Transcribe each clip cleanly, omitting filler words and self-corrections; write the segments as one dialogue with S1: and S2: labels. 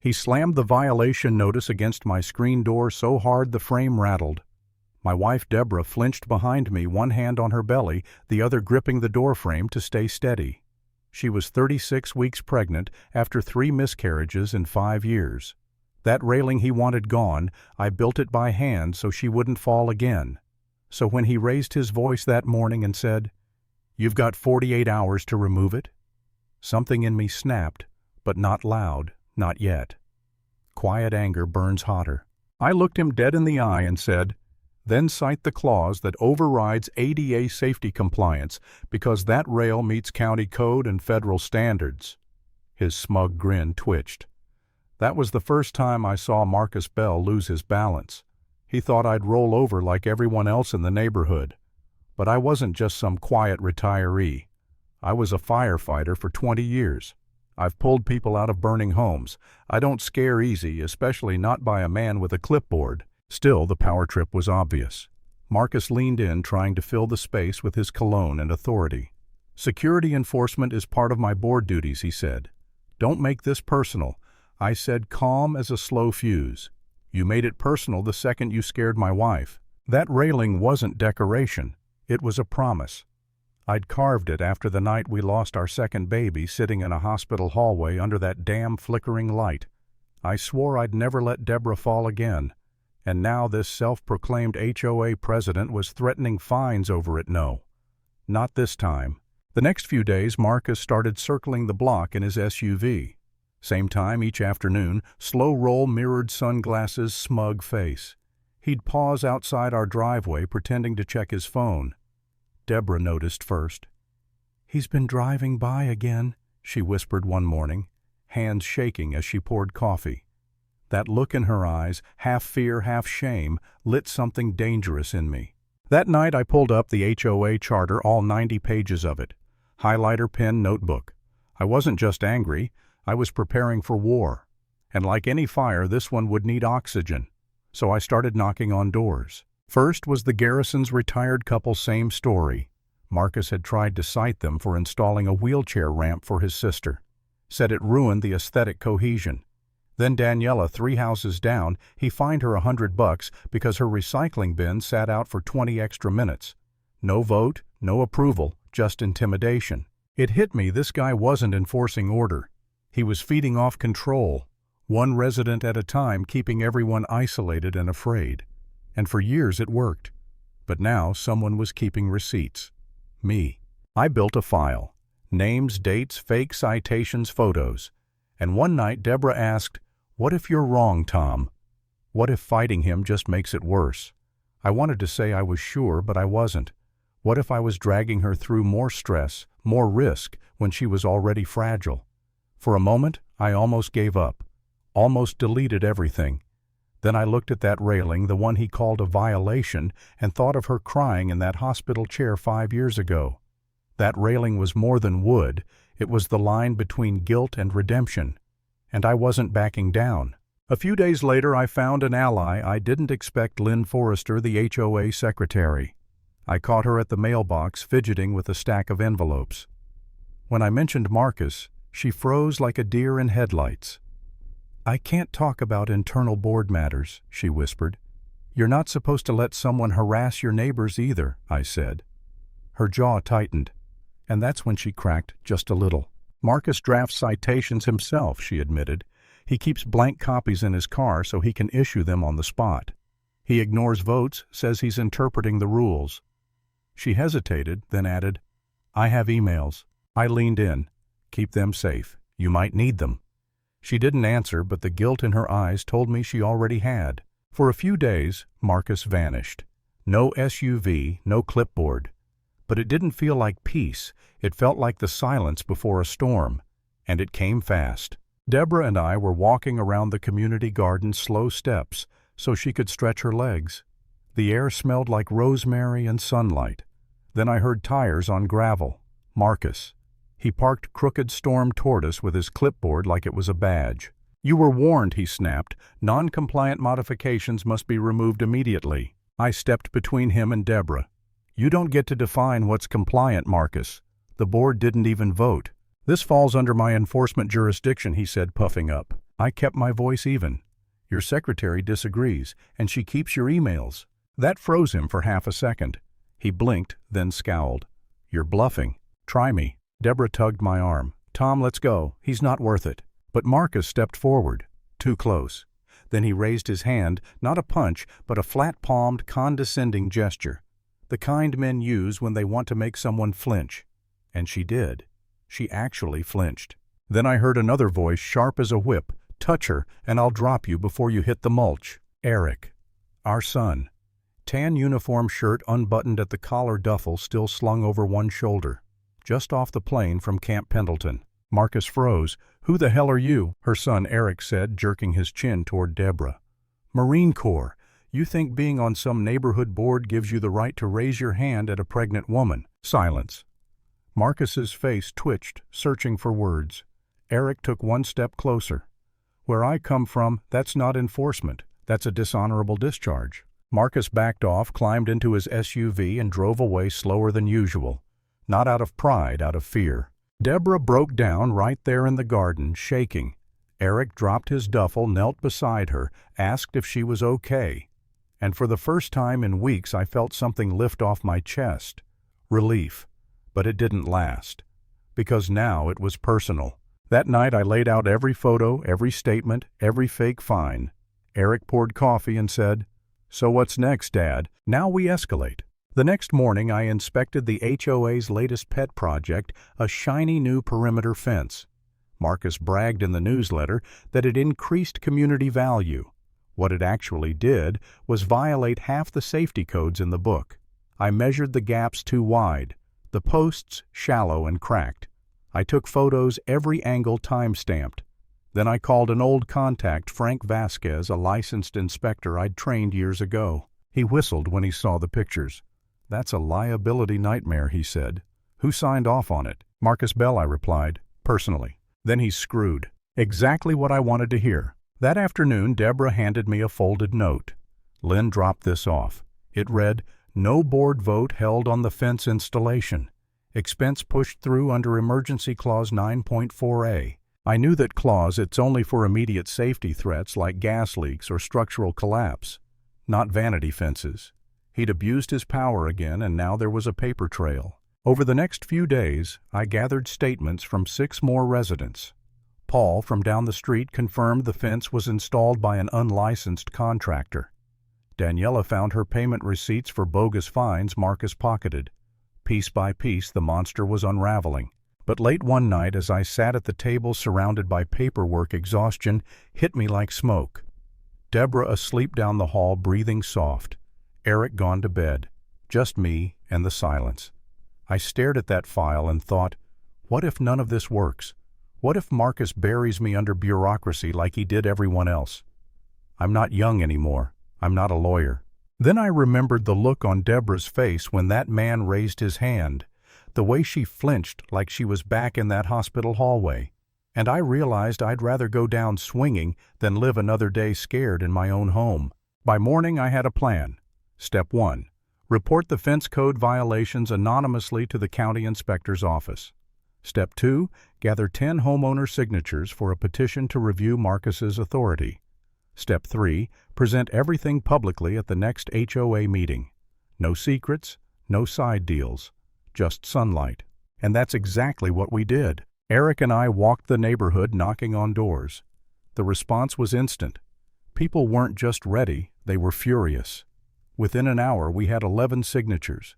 S1: He slammed the violation notice against my screen door so hard the frame rattled. My wife Deborah flinched behind me, one hand on her belly, the other gripping the door frame to stay steady. She was 36 weeks pregnant after 3 miscarriages in 5 years. That railing he wanted gone, I built it by hand so she wouldn't fall again. So when he raised his voice that morning and said, "You've got 48 hours to remove it," something in me snapped, but not loud, not yet. Quiet anger burns hotter. I looked him dead in the eye and said, "Then cite the clause that overrides ADA safety compliance because that rail meets county code and federal standards." His smug grin twitched. That was the first time I saw Marcus Bell lose his balance. He thought I'd roll over like everyone else in the neighborhood. But I wasn't just some quiet retiree. I was a firefighter for 20 years. I've pulled people out of burning homes. I don't scare easy, especially not by a man with a clipboard. Still, the power trip was obvious. Marcus leaned in, trying to fill the space with his cologne and authority. "Security enforcement is part of my board duties," he said. "Don't make this personal." I said, calm as a slow fuse. "You made it personal the second you scared my wife." That railing wasn't decoration. It was a promise. I'd carved it after the night we lost our second baby, sitting in a hospital hallway under that damn flickering light. I swore I'd never let Deborah fall again. And now this self-proclaimed HOA president was threatening fines over it. No, not this time. The next few days, Marcus started circling the block in his SUV. Same time each afternoon, slow roll, mirrored sunglasses, smug face. He'd pause outside our driveway, pretending to check his phone. Deborah noticed first. "He's been driving by again," she whispered one morning, hands shaking as she poured coffee. That look in her eyes, half fear, half shame, lit something dangerous in me. That night I pulled up the HOA charter, all 90 pages of it. Highlighter, pen, notebook. I wasn't just angry, I was preparing for war. And like any fire, this one would need oxygen. So I started knocking on doors. First was the Garrison's retired couple, same story. Marcus had tried to cite them for installing a wheelchair ramp for his sister. Said it ruined the aesthetic cohesion. Then Daniela, 3 houses down, he fined her $100 because her recycling bin sat out for 20 extra minutes. No vote, no approval, just intimidation. It hit me this guy wasn't enforcing order. He was feeding off control, one resident at a time, keeping everyone isolated and afraid. And for years it worked. But now someone was keeping receipts. Me. I built a file. Names, dates, fake citations, photos. And one night Deborah asked, "What if you're wrong, Tom? What if fighting him just makes it worse?" I wanted to say I was sure, but I wasn't. What if I was dragging her through more stress, more risk, when she was already fragile? For a moment, I almost gave up. Almost deleted everything. Then I looked at that railing, the one he called a violation, and thought of her crying in that hospital chair 5 years ago. That railing was more than wood. It was the line between guilt and redemption. And I wasn't backing down. A few days later, I found an ally I didn't expect, Lynn Forrester, the HOA secretary. I caught her at the mailbox, fidgeting with a stack of envelopes. When I mentioned Marcus, she froze like a deer in headlights. "I can't talk about internal board matters," she whispered. "You're not supposed to let someone harass your neighbors either," I said. Her jaw tightened, and that's when she cracked just a little. "Marcus drafts citations himself," she admitted. "He keeps blank copies in his car so he can issue them on the spot. He ignores votes, says he's interpreting the rules." She hesitated, then added, "I have emails." I leaned in. "Keep them safe. You might need them." She didn't answer, but the guilt in her eyes told me she already had. For a few days, Marcus vanished. No SUV, no clipboard. But it didn't feel like peace. It felt like the silence before a storm. And it came fast. Deborah and I were walking around the community garden, slow steps, so she could stretch her legs. The air smelled like rosemary and sunlight. Then I heard tires on gravel. Marcus. He parked crooked storm toward us with his clipboard like it was a badge. "You were warned," he snapped. "Non-compliant modifications must be removed immediately." I stepped between him and Deborah. "You don't get to define what's compliant, Marcus. The board didn't even vote." "This falls under my enforcement jurisdiction," he said, puffing up. I kept my voice even. Your secretary disagrees, and she keeps your emails. That froze him for half a second. He blinked, then scowled. You're bluffing. Try me. Deborah tugged my arm. Tom, let's go. He's not worth it. But Marcus stepped forward. Too close. Then he raised his hand, not a punch, but a flat-palmed, condescending gesture. The kind men use when they want to make someone flinch. And she did. She actually flinched. Then I heard another voice, sharp as a whip. Touch her, and I'll drop you before you hit the mulch. Eric. Our son. Tan uniform shirt unbuttoned at the collar, duffel still slung over one shoulder. Just off the plane from Camp Pendleton. Marcus froze. Who the hell are you? Her son Eric said, jerking his chin toward Deborah. Marine Corps. You think being on some neighborhood board gives you the right to raise your hand at a pregnant woman? Silence. Marcus's face twitched, searching for words. Eric took one step closer. Where I come from, that's not enforcement. That's a dishonorable discharge. Marcus backed off, climbed into his SUV, and drove away slower than usual. Not out of pride, out of fear. Deborah broke down right there in the garden, shaking. Eric dropped his duffel, knelt beside her, asked if she was okay. And for the first time in weeks I felt something lift off my chest. Relief. But it didn't last. Because now it was personal. That night I laid out every photo, every statement, every fake fine. Eric poured coffee and said, "So what's next, Dad? Now we escalate." The next morning I inspected the HOA's latest pet project, a shiny new perimeter fence. Marcus bragged in the newsletter that it increased community value. What it actually did was violate half the safety codes in the book. I measured the gaps too wide, the posts shallow and cracked. I took photos, every angle time-stamped. Then I called an old contact, Frank Vasquez, a licensed inspector I'd trained years ago. He whistled when he saw the pictures. "That's a liability nightmare," he said. "Who signed off on it?" "Marcus Bell," I replied, personally. Then he's screwed. Exactly what I wanted to hear. That afternoon, Deborah handed me a folded note. Lynn dropped this off. It read, "No board vote held on the fence installation. Expense pushed through under Emergency Clause 9.4a. I knew that clause, it's only for immediate safety threats like gas leaks or structural collapse, not vanity fences. He'd abused his power again, and now there was a paper trail. Over the next few days, I gathered statements from 6 more residents. Paul from down the street confirmed the fence was installed by an unlicensed contractor. Daniela found her payment receipts for bogus fines Marcus pocketed. Piece by piece, the monster was unraveling. But late one night, as I sat at the table surrounded by paperwork, exhaustion hit me like smoke. Deborah asleep down the hall, breathing soft. Eric gone to bed. Just me and the silence. I stared at that file and thought, what if none of this works? What if Marcus buries me under bureaucracy like he did everyone else? I'm not young anymore. I'm not a lawyer. Then I remembered the look on Deborah's face when that man raised his hand, the way she flinched like she was back in that hospital hallway. And I realized I'd rather go down swinging than live another day scared in my own home. By morning I had a plan. Step 1. Report the fence code violations anonymously to the county inspector's office. Step 2. Gather 10 homeowner signatures for a petition to review Marcus's authority. Step 3. Present everything publicly at the next HOA meeting. No secrets, no side deals, just sunlight. And that's exactly what we did. Eric and I walked the neighborhood knocking on doors. The response was instant. People weren't just ready, they were furious. Within an hour we had 11 signatures.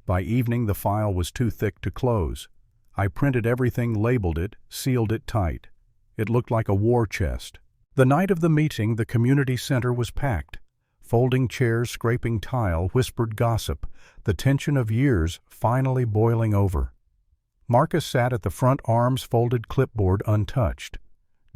S1: By evening the file was too thick to close. I printed everything, labeled it, sealed it tight. It looked like a war chest. The night of the meeting, the community center was packed. Folding chairs, scraping tile, whispered gossip, the tension of years finally boiling over. Marcus sat at the front, arms folded, clipboard untouched.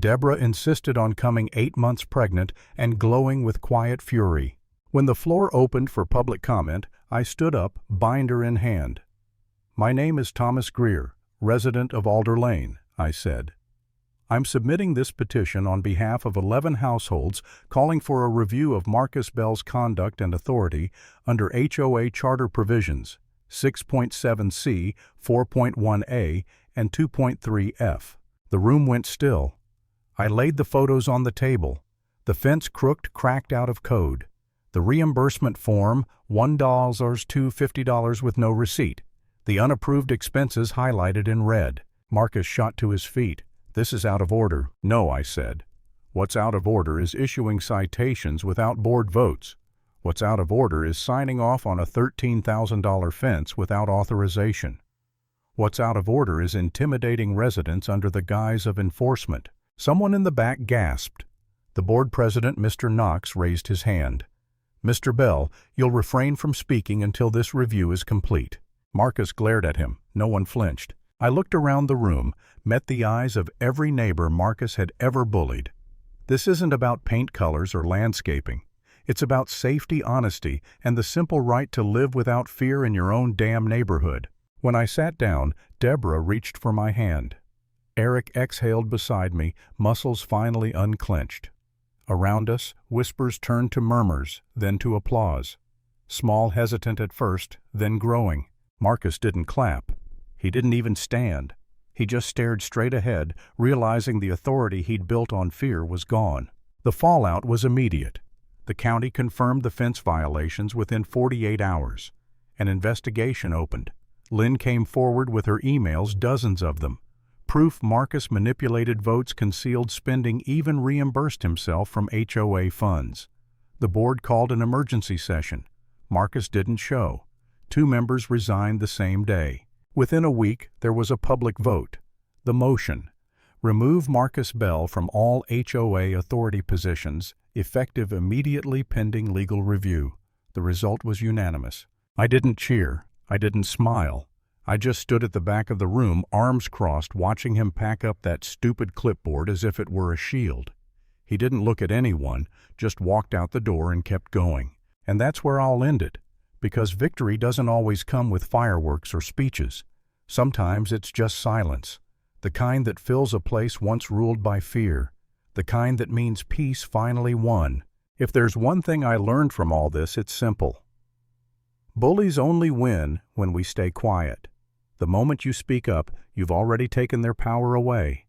S1: Deborah insisted on coming 8 months pregnant and glowing with quiet fury. When the floor opened for public comment, I stood up, binder in hand. "My name is Thomas Greer, resident of Alder Lane," I said. "I'm submitting this petition on behalf of 11 households calling for a review of Marcus Bell's conduct and authority under HOA Charter Provisions 6.7c, 4.1a, and 2.3f. The room went still. I laid the photos on the table. The fence crooked, cracked out of code. The reimbursement form, $1 to $50 with no receipt. The unapproved expenses highlighted in red. Marcus shot to his feet. "This is out of order." "No," I said. "What's out of order is issuing citations without board votes. What's out of order is signing off on a $13,000 fence without authorization. What's out of order is intimidating residents under the guise of enforcement." Someone in the back gasped. The board president, Mr. Knox, raised his hand. "Mr. Bell, you'll refrain from speaking until this review is complete." Marcus glared at him. No one flinched. I looked around the room, met the eyes of every neighbor Marcus had ever bullied. This isn't about paint colors or landscaping. It's about safety, honesty, and the simple right to live without fear in your own damn neighborhood. When I sat down, Deborah reached for my hand. Eric exhaled beside me, muscles finally unclenched. Around us, whispers turned to murmurs, then to applause. Small, hesitant at first, then growing. Marcus didn't clap. He didn't even stand. He just stared straight ahead, realizing the authority he'd built on fear was gone. The fallout was immediate. The county confirmed the fence violations within 48 hours. An investigation opened. Lynn came forward with her emails, dozens of them. Proof Marcus manipulated votes, concealed spending, even reimbursed himself from HOA funds. The board called an emergency session. Marcus didn't show. 2 members resigned the same day. Within a week, there was a public vote. The motion: remove Marcus Bell from all HOA authority positions, effective immediately pending legal review. The result was unanimous. I didn't cheer. I didn't smile. I just stood at the back of the room, arms crossed, watching him pack up that stupid clipboard as if it were a shield. He didn't look at anyone, just walked out the door and kept going. And that's where I'll end it. Because victory doesn't always come with fireworks or speeches. Sometimes it's just silence, the kind that fills a place once ruled by fear, the kind that means peace finally won. If there's one thing I learned from all this, it's simple. Bullies only win when we stay quiet. The moment you speak up, you've already taken their power away.